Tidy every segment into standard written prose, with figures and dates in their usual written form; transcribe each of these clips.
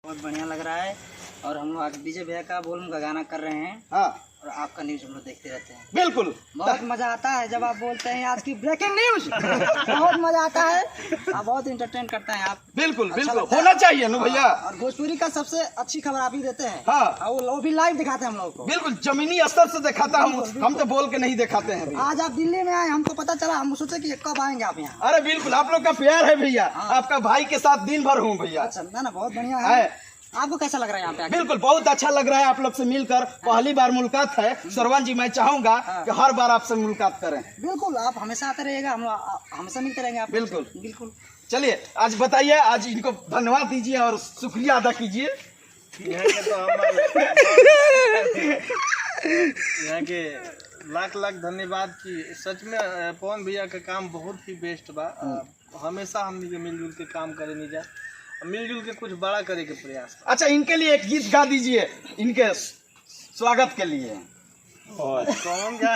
बहुत बढ़िया लग रहा है और हम लोग आज डीजे भैया का वॉल्यूम का गाना कर रहे हैं। हाँ, और आपका न्यूज हम लोग देखते रहते हैं। बिल्कुल बहुत मजा आता है जब आप बोलते हैं आज की ब्रेकिंग न्यूज। बहुत मजा आता है, आप बहुत इंटरटेन करते हैं आप। बिल्कुल अच्छा बिल्कुल लगता है। होना चाहिए ना भैया। और भोजपुरी का सबसे अच्छी खबर आप ही देते हैं। हाँ। और वो भी लाइव दिखाते हैं हम लोग को। बिल्कुल जमीनी स्तर से दिखाता हूँ, हम तो बोल के नहीं दिखाते हैं भैया। आज आप दिल्ली में आए, हमको पता चला, हम सोचे कि कब आएंगे आप यहाँ। अरे बिल्कुल, आप लोग का प्यार है भैया। हाँ। आपका भाई के साथ दिन भर हूँ भैया। अच्छा ना, बहुत बढ़िया है। आपको कैसा लग रहा है यहाँ पे आके? बिल्कुल बहुत अच्छा लग रहा है आप लोग से मिलकर। पहली बार मुलाकात है सरवन जी, मैं चाहूंगा कि हर बार आपसे मुलाकात करें। बिल्कुल, आप हमेशा आते रहिएगा, हम हमेशा मिलते रहेंगे आप। बिल्कुल बिल्कुल। चलिए आज बताइए, आज इनको धन्यवाद दीजिए और शुक्रिया अदा कीजिए। यहाँ के लाख लाख धन्यवाद की सच में पवन भैया का काम बहुत ही बेस्ट बा। हमेशा हम मिलजुल के काम करे नहीं जा, मिलजुल के कुछ बड़ा करे के प्रयास। अच्छा, इनके लिए एक गीत गा दीजिए, इनके स्वागत के लिए। कौन गा?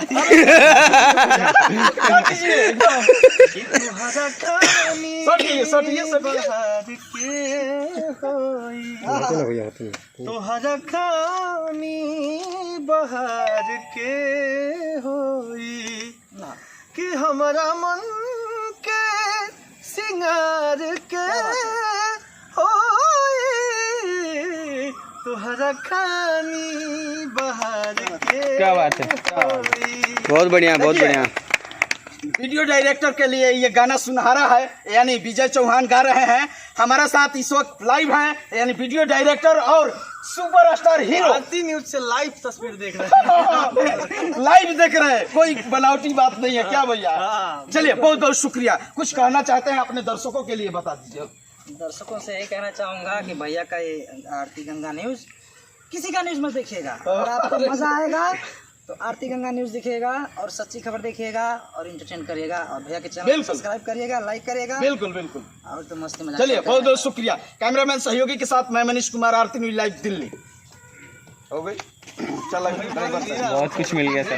तोहरा खानी बहार के होई कि हमारा मन के सिंगार के होई, तोहरा खानी बहार के। क्या बात है, बहुत बढ़िया बहुत बढ़िया। वीडियो डायरेक्टर के लिए ये गाना सुनहरा है, यानी विजय चौहान गा रहे हैं। हमारा साथ इस वक्त लाइव हैं, यानी वीडियो डायरेक्टर और सुपरस्टार हीरो। आरती न्यूज से लाइव तस्वीर देख रहे हैं। लाइव देख रहे हैं, कोई बनावटी बात नहीं है क्या भैया? हाँ। चलिए बहुत बहुत शुक्रिया। कुछ कहना चाहते हैं अपने दर्शकों के लिए, बता दीजिए। दर्शकों से यही कहना चाहूंगा कि भैया का ये आरती गंगा न्यूज किसी का न्यूज मत देखिएगा, और आपको मजा आएगा तो आरती गंगा न्यूज देखिएगा और सच्ची खबर देखिएगा और इंटरटेन करिएगा। और भैया के चैनल सब्सक्राइब करिएगा, लाइक करिएगा। बिल्कुल बिल्कुल। और तो मस्ती मजा। चलिए बहुत बहुत शुक्रिया। कैमरामैन सहयोगी के साथ मैं मनीष कुमार, आरती न्यूज लाइव दिल्ली। हो गई, चल बहुत कुछ मिल गया सर।